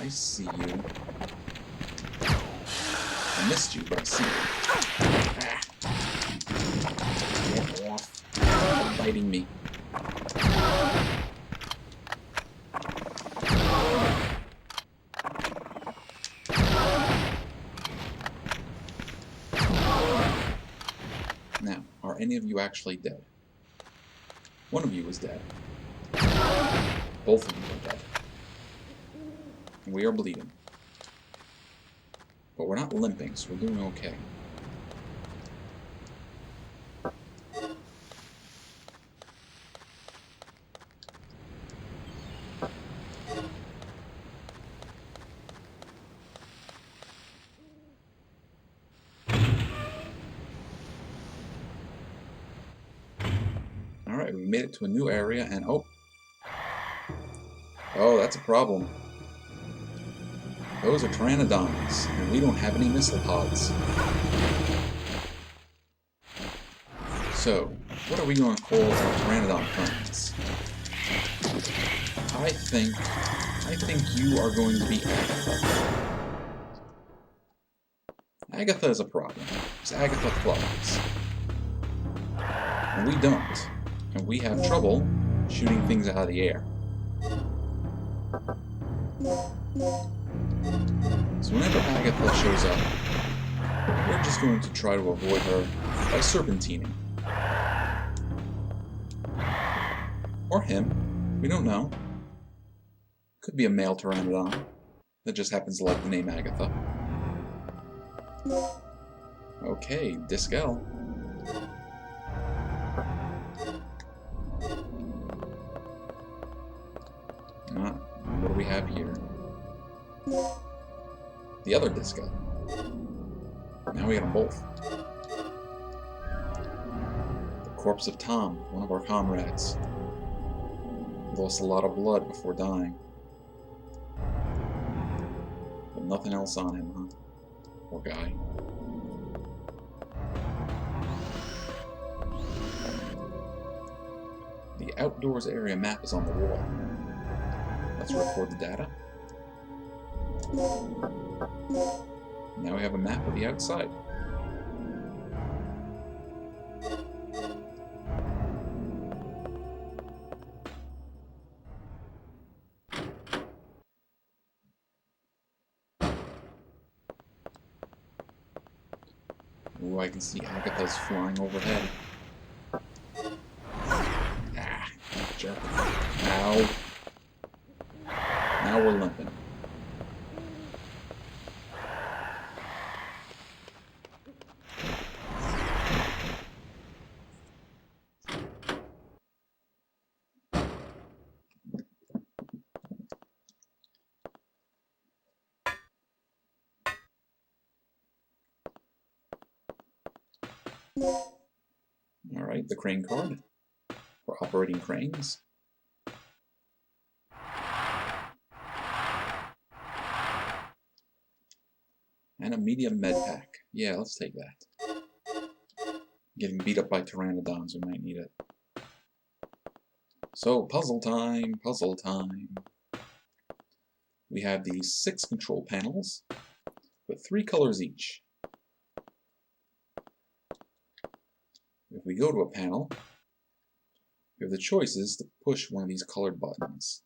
I see you. I missed you, but I see you. Ah. Get off. Stop biting me. Now, are any of you actually dead? One of you is dead. Both of you are dead. And we are bleeding. But we're not limping, so we're doing okay. Alright, we made it to a new area, and oh, that's a problem. Those are pteranodons, and we don't have any missile pods. So, what are we going to call our pteranodon friends? I think you are going to be Agatha. Agatha is a problem, because Agatha flies. And we don't. And we have trouble shooting things out of the air. So whenever Agatha shows up, we're just going to try to avoid her by serpentining. Or him. We don't know. Could be a male pteranodon that just happens to like the name Agatha. Okay, Discal. What do we have here? The other Discal. Now we got them both. The corpse of Tom, one of our comrades. He lost a lot of blood before dying. But nothing else on him, huh? Poor guy. The outdoors area map is on the wall. Let's record the data. Now we have a map of the outside. Ooh, I can see Agatha's flying overhead. Ah, jerk. Ow. Now we're limping. Alright, the crane card for operating cranes. And a medium med pack. Yeah, let's take that. Getting beat up by pteranodons, we might need it. So, puzzle time, puzzle time. We have these 6 control panels with 3 colors each. If we go to a panel, we have the choices to push one of these colored buttons.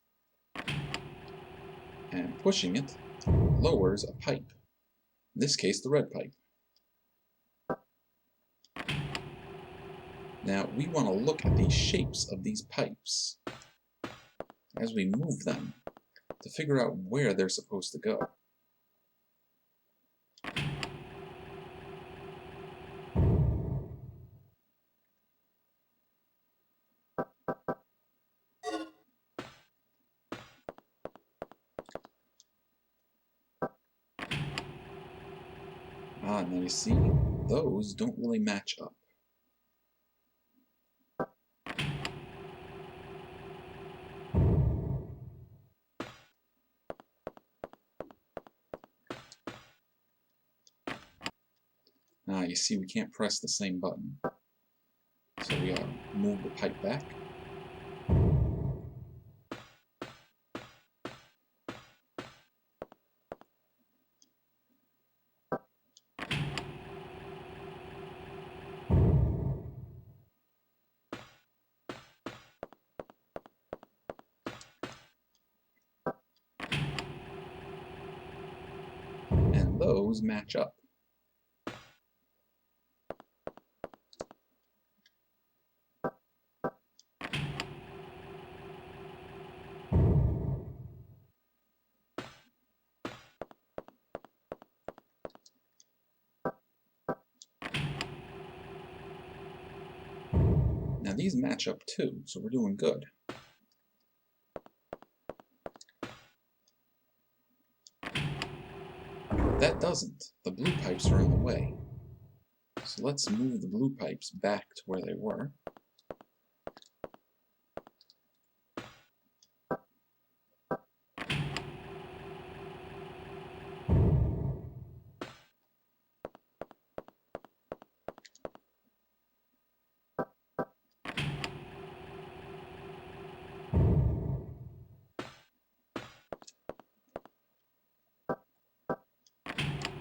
And pushing it lowers a pipe. In this case, the red pipe. Now, we want to look at the shapes of these pipes as we move them to figure out where they're supposed to go. Ah, now you see, those don't really match up. Ah, you see, we can't press the same button. So we gotta move the pipe back. those match up. Now these match up too, so we're doing good. That doesn't. The blue pipes are in the way. So let's move the blue pipes back to where they were.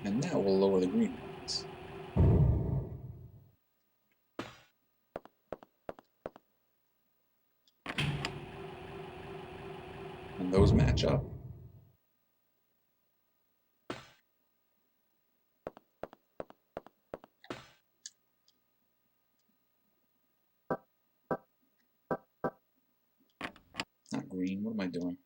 And now we'll lower the green ones. And those match up. Not green, what am I doing?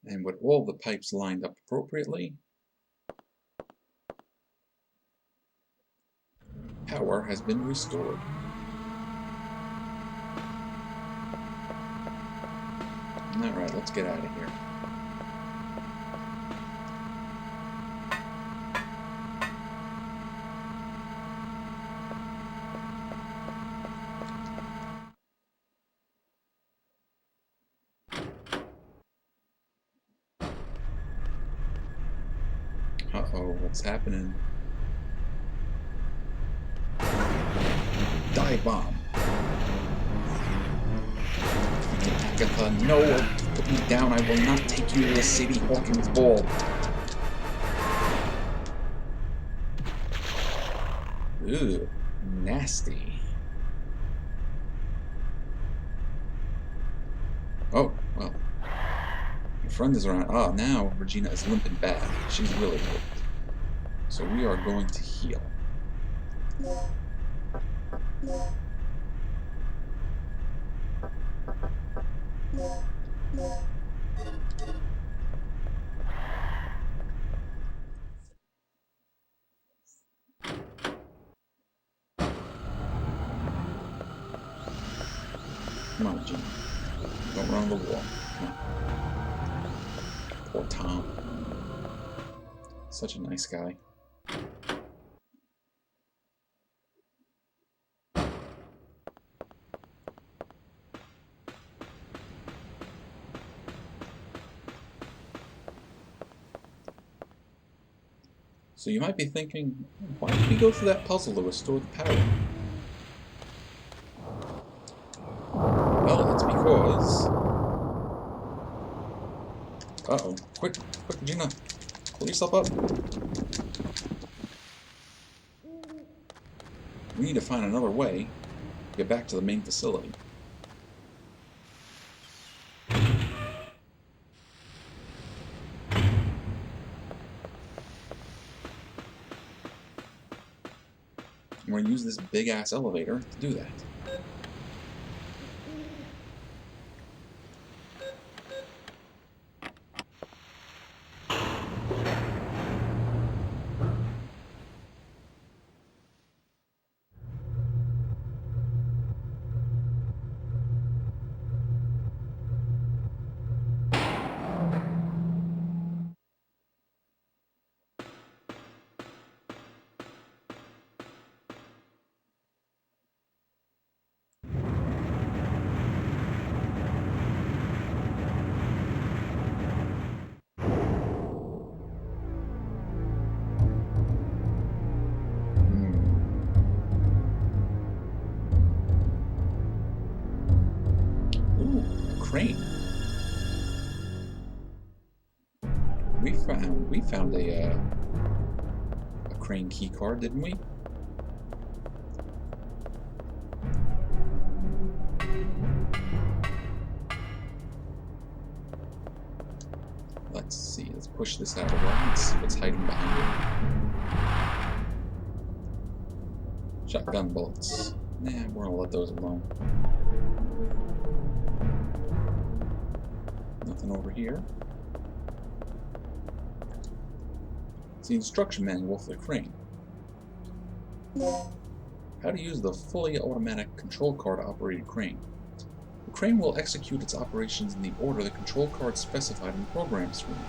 And with all the pipes lined up appropriately, power has been restored. Alright, let's get out of here. Uh-oh, what's happening? Dive bomb! Agatha, no! Put me down, I will not take you to the Sadie Hawkins ball! Ugh, nasty. Oh, well. Your friend is around. Ah, now Regina is limping bad. She's really hurt. So we are going to heal. Come on, Regina. Don't run on the wall. Come on. Poor Tom. Such a nice guy. So you might be thinking, why did we go through that puzzle to restore the power? Well, that's because... Uh-oh. Quick, Regina. Pull yourself up. We need to find another way to get back to the main facility. We're going to use this big-ass elevator to do that. Crane. We We found a crane key card, didn't we? Let's see. Let's push this out of the way. Let's see what's hiding behind it. Shotgun bullets. Nah, we're gonna let those alone. Nothing over here. It's the instruction manual for the crane. How to use the fully automatic control card operated crane. The crane will execute its operations in the order the control card specified in the program screen.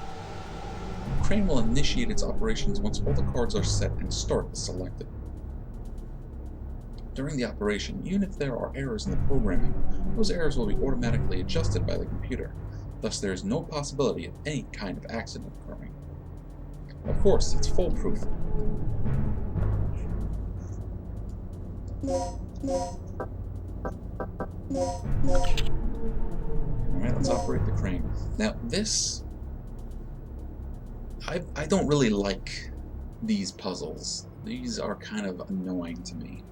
The crane will initiate its operations once all the cards are set and start is selected. During the operation, even if there are errors in the programming, those errors will be automatically adjusted by the computer. Thus, there is no possibility of any kind of accident occurring. Of course, it's foolproof. Alright, let's operate the crane. Now, this... I don't really like these puzzles. These are kind of annoying to me.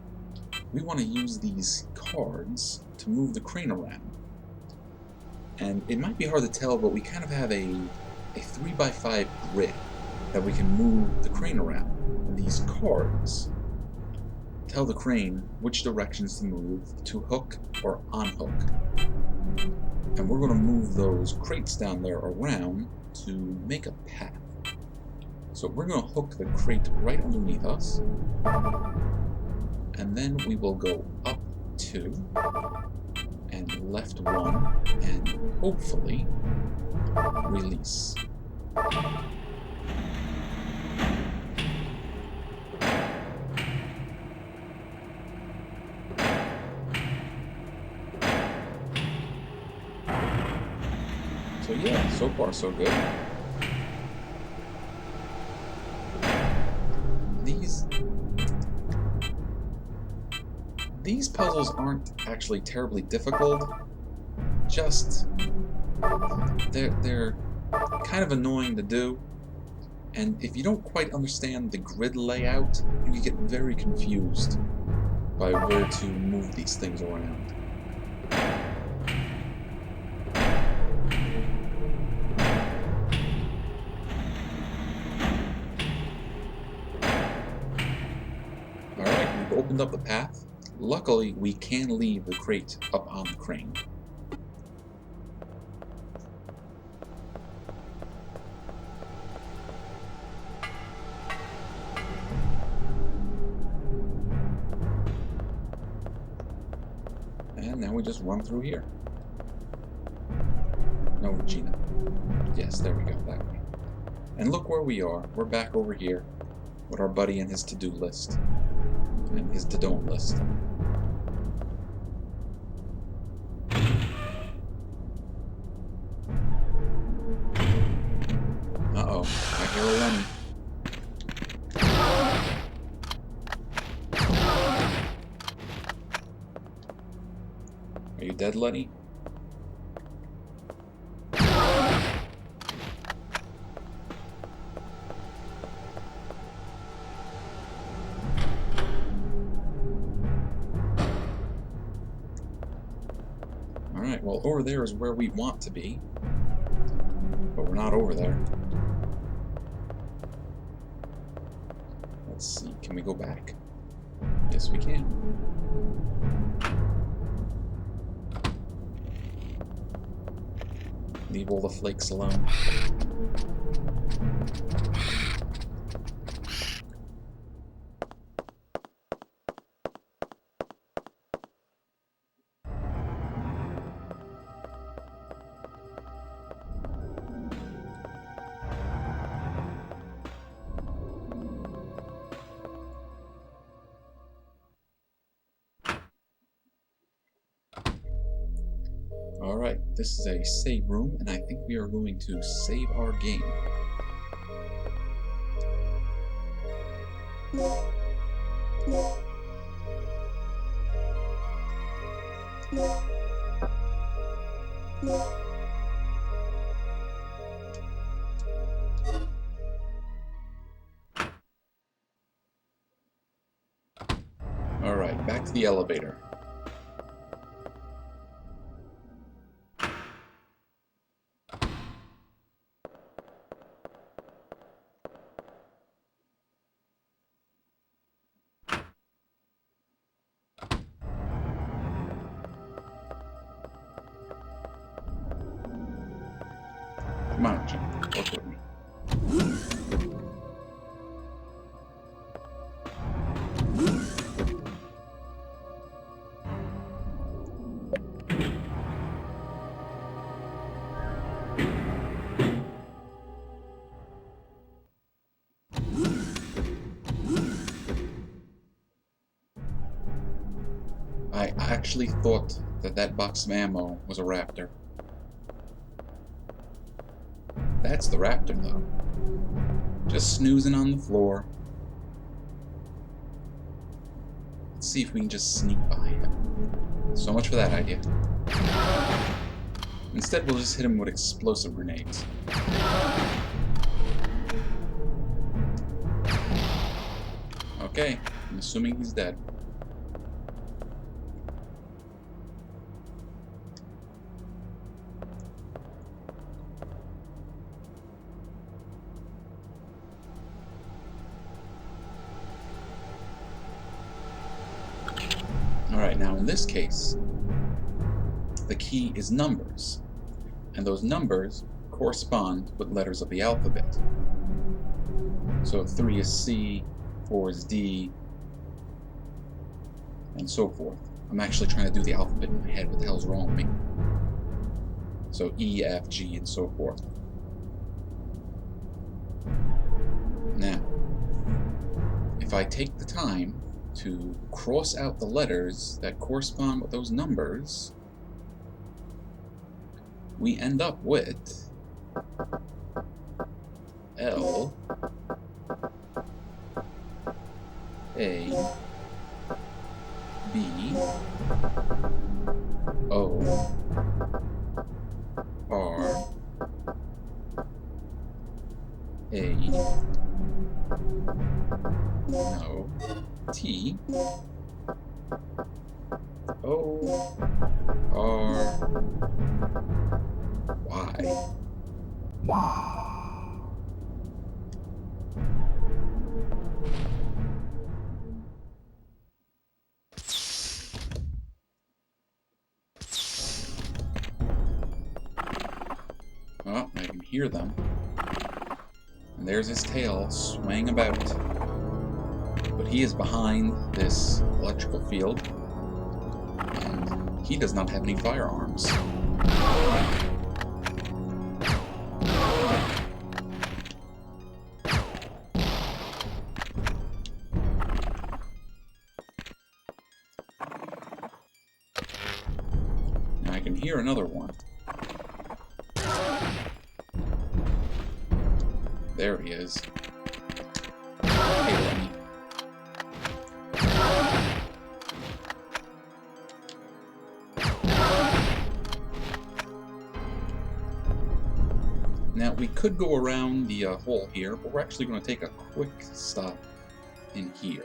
We want to use these cards to move the crane around. And it might be hard to tell, but we kind of have a 3x5 grid that we can move the crane around. And these cards tell the crane which directions to move, to hook or unhook. And we're going to move those crates down there around to make a path. So we're going to hook the crate right underneath us. And then we will go up 2 and left 1 and hopefully release. So yeah, so far so good. These puzzles aren't actually terribly difficult, just they're kind of annoying to do, and if you don't quite understand the grid layout, you can get very confused by where to move these things around. Alright, we've opened up the path. Luckily, we can leave the crate up on the crane. And now we just run through here. No, Regina. Yes, there we go, that way. And look where we are. We're back over here with our buddy and his to-do list. And his to-don't list. Uh-oh, I hear a Lenny. Are you dead, Lenny? Alright, well, over there is where we want to be. But we're not over there. Let's see, can we go back? Yes, we can. Leave all the flakes alone. Alright, this is a save room, and I think we are going to save our game. back to the elevator. Come on, Jim. Work with me. I actually thought that that box of ammo was a raptor. That's the raptor, though. Just snoozing on the floor. Let's see if we can just sneak by him. So much for that idea. Instead, we'll just hit him with explosive grenades. Okay, I'm assuming he's dead. Alright, now in this case, the key is numbers, and those numbers correspond with letters of the alphabet. So 3 is C, 4 is D, and so forth. I'm actually trying to do the alphabet in my head. What the hell's wrong with me? So E, F, G, and so forth. Now, if I take the time to cross out the letters that correspond with those numbers, we end up with L, A, B, O, R, A, no, T, O, R, Y. Oh, I can hear them. And there's his tail swaying about. But he is behind this electrical field, and he does not have any firearms. Now I can hear another one. There he is. Hey, Lenny. Now, we could go around the hole here, but we're actually going to take a quick stop in here.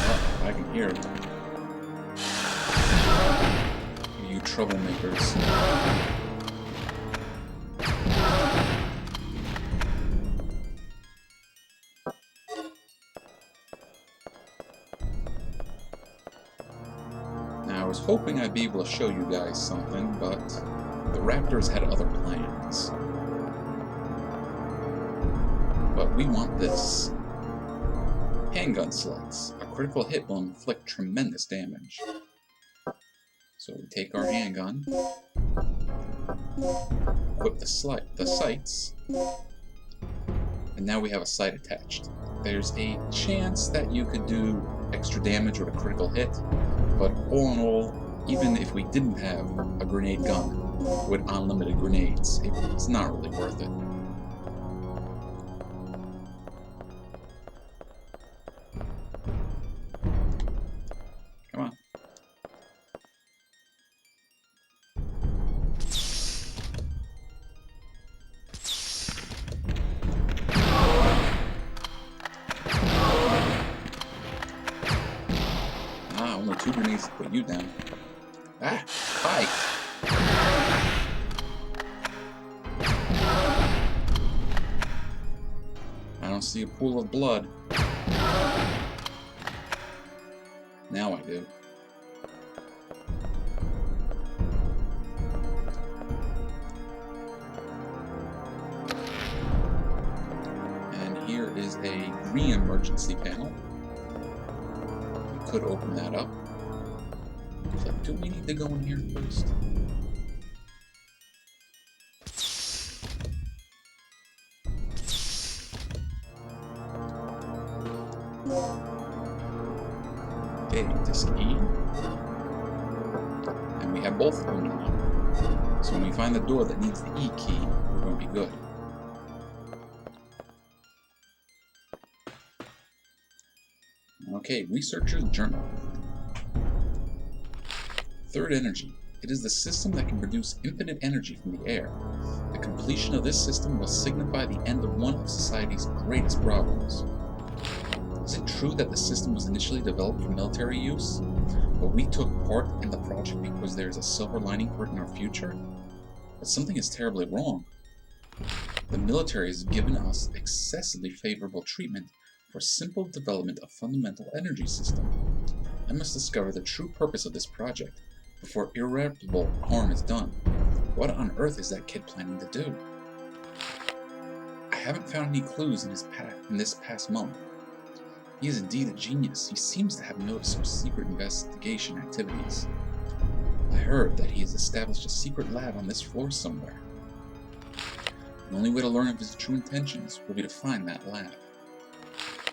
Oh, I can hear it. You troublemakers. Now, I was hoping I'd be able to show you guys something, but the Raptors had other plans. But we want this. Handgun slugs. A critical hit will inflict tremendous damage. So we take our handgun, equip the sights, and now we have a sight attached. There's a chance that you could do extra damage with a critical hit, but all in all, even if we didn't have a grenade gun with unlimited grenades, it's not really worth it. Come on. only 2 grenades to put you down. Ah! Hi! I don't see a pool of blood. Now I do. And here is a green emergency panel. We could open that up. So do we need to go in here first? Okay, disc E. And we have both of them now. So when we find the door that needs the E key, we're going to be good. Okay, researcher's journal. Third energy. It is the system that can produce infinite energy from the air. The completion of this system will signify the end of one of society's greatest problems. Is it true that the system was initially developed for military use, but we took part in the project because there is a silver lining for it in our future? But something is terribly wrong. The military has given us excessively favorable treatment for simple development of fundamental energy system. I must discover the true purpose of this project before irreparable harm is done. What on earth is that kid planning to do? I haven't found any clues in this past month. He is indeed a genius. He seems to have noticed some secret investigation activities. I heard that he has established a secret lab on this floor somewhere. The only way to learn of his true intentions will be to find that lab.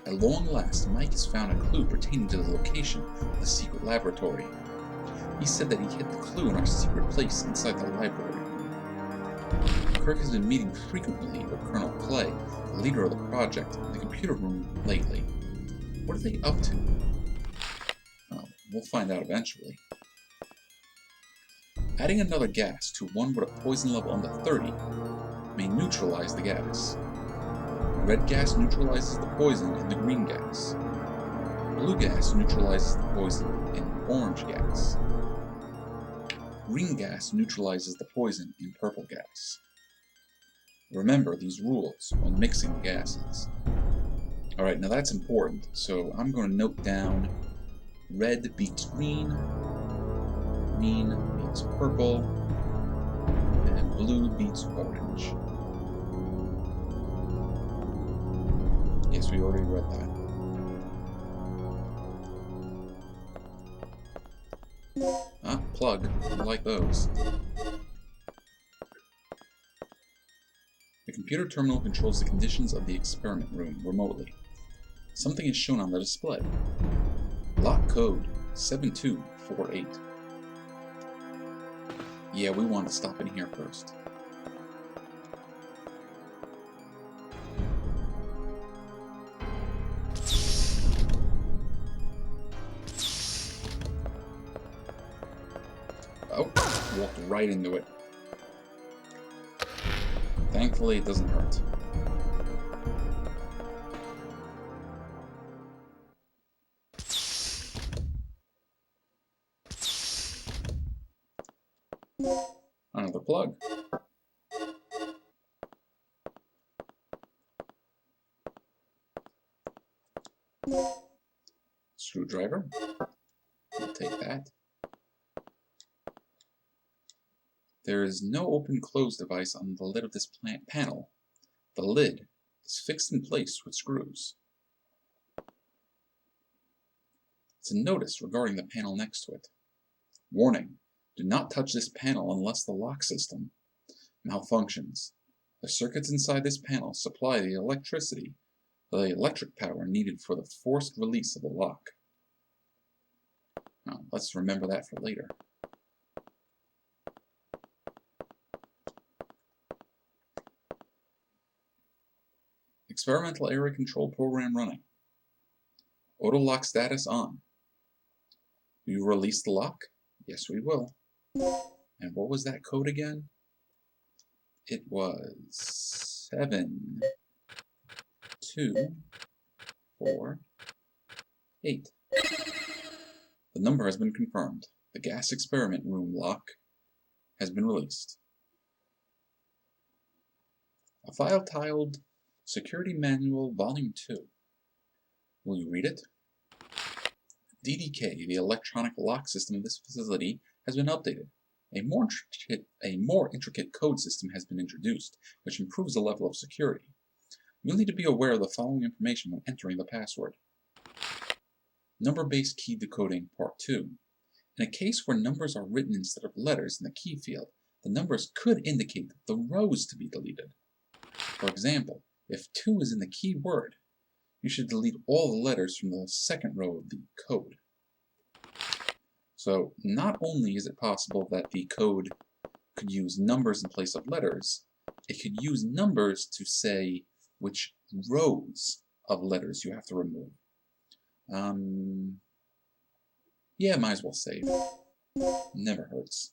At long last, Mike has found a clue pertaining to the location of the secret laboratory. He said that he hid the clue in our secret place inside the library. Kirk has been meeting frequently with Colonel Clay, the leader of the project, in the computer room lately. What are they up to? Well, we'll find out eventually. Adding another gas to one with a poison level under 30 may neutralize the gas. Red gas neutralizes the poison in the green gas. Blue gas neutralizes the poison in orange gas. Green gas neutralizes the poison in purple gas. Remember these rules when mixing the gases. Alright, now that's important, so I'm going to note down red beats green, green beats purple, and blue beats orange. Yes, we already read that. Ah, plug. I like those. The computer terminal controls the conditions of the experiment room remotely. Something is shown on the display. Lock code 7248. Yeah, we want to stop in here first. Oh, walked right into it. Thankfully, it doesn't hurt. Another plug. Screwdriver. We'll take that. There is no open-close device on the lid of this panel. The lid is fixed in place with screws. It's a notice regarding the panel next to it. Warning, do not touch this panel unless the lock system malfunctions. The circuits inside this panel supply the electric power needed for the forced release of the lock. Now, let's remember that for later. Experimental area control program running. Auto lock status on. Do you release the lock? Yes, we will. And what was that code again? It was 7, 2, 4, 8. The number has been confirmed. The gas experiment room lock has been released. A file titled Security Manual Volume 2. Will you read it? DDK, the electronic lock system of this facility, has been updated. A more intricate code system has been introduced, which improves the level of security. You'll need to be aware of the following information when entering the password. Number-based key decoding, Part 2. In a case where numbers are written instead of letters in the key field, the numbers could indicate the rows to be deleted. For example, if 2 is in the key word, you should delete all the letters from the second row of the code. So, not only is it possible that the code could use numbers in place of letters, it could use numbers to say which rows of letters you have to remove. Yeah, might as well save. Never hurts.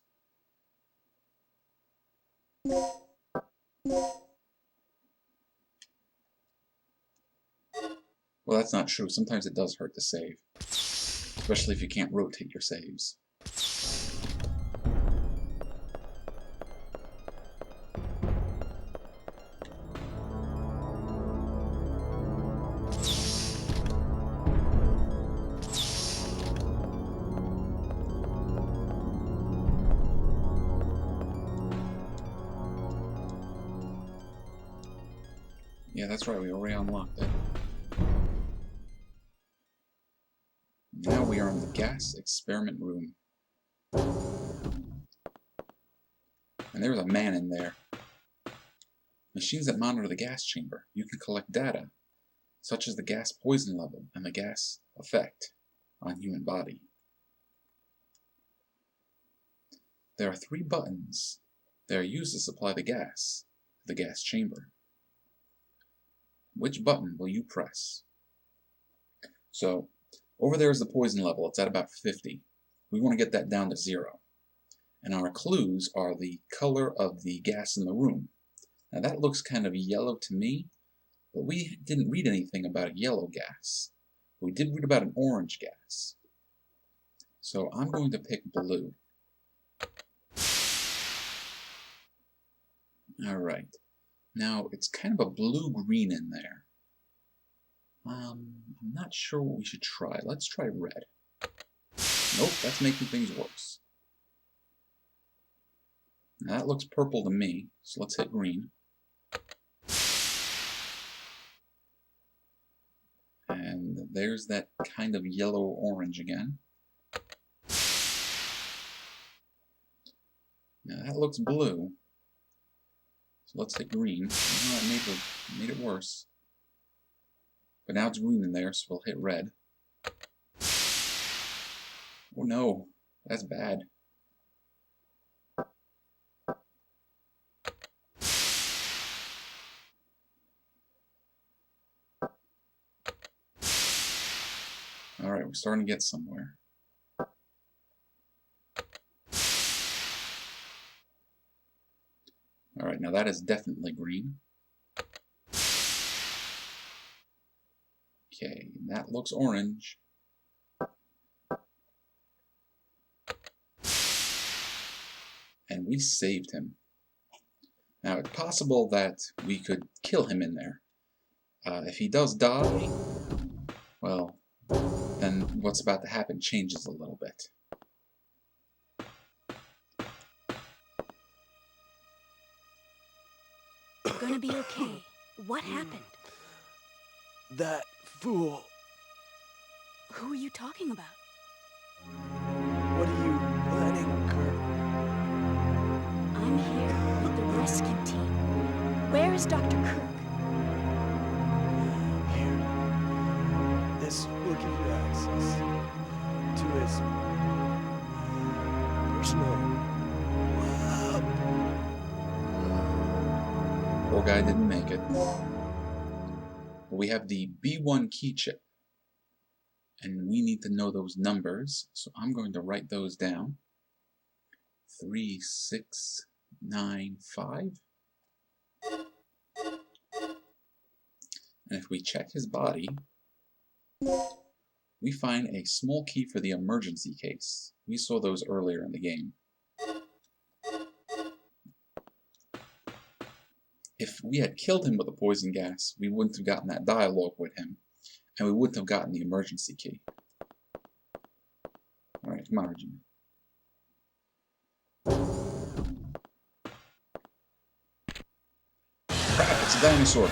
Well, that's not true. Sometimes it does hurt to save. Especially if you can't rotate your saves. Yeah, that's right, we already unlocked it. Now we are in the gas experiment room. And there's a man in there. Machines that monitor the gas chamber. You can collect data, such as the gas poison level and the gas effect on human body. There are 3 buttons. They are used to supply the gas to the gas chamber. Which button will you press? So, over there is the poison level. It's at about 50. We want to get that down to 0. And our clues are the color of the gas in the room. Now that looks kind of yellow to me, but we didn't read anything about a yellow gas. We did read about an orange gas. So I'm going to pick blue. Alright. Now it's kind of a blue-green in there. I'm not sure what we should try. Let's try red. Nope, that's making things worse. Now that looks purple to me, so let's hit green. And there's that kind of yellow-orange again. Now that looks blue. So let's hit green. Oh, it made it worse. But now it's green in there, so we'll hit red. Oh no, that's bad. Alright, we're starting to get somewhere. Alright, now that is definitely green. Okay, that looks orange. And we saved him. Now, it's possible that we could kill him in there. If he does die, well, then what's about to happen changes a little bit. You're gonna be okay. What happened? That fool. Who are you talking about? What are you planning, Kirk? I'm here with the rescue team. Where is Dr. Kirk? Here. This will give you access to his personal lab. Poor guy didn't make it. We have the B1 key chip. And we need to know those numbers, so I'm going to write those down. 3695. And if we check his body, we find a small key for the emergency case. We saw those earlier in the game. If we had killed him with the poison gas, we wouldn't have gotten that dialogue with him, and we wouldn't have gotten the emergency key. Alright, come on, Regina. Crap, it's a dinosaur!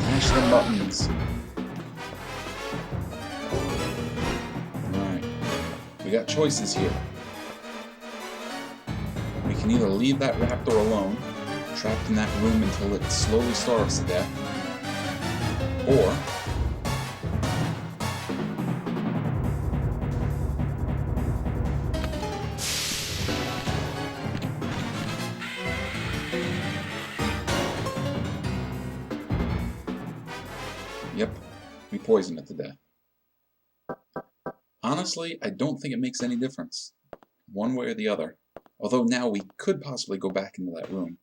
Mash them buttons. Alright. We got choices here. We can either leave that raptor alone, trapped in that room until it slowly starves to death, or yep, we poisoned it to death. Honestly, I don't think it makes any difference, one way or the other. Although now we could possibly go back into that room.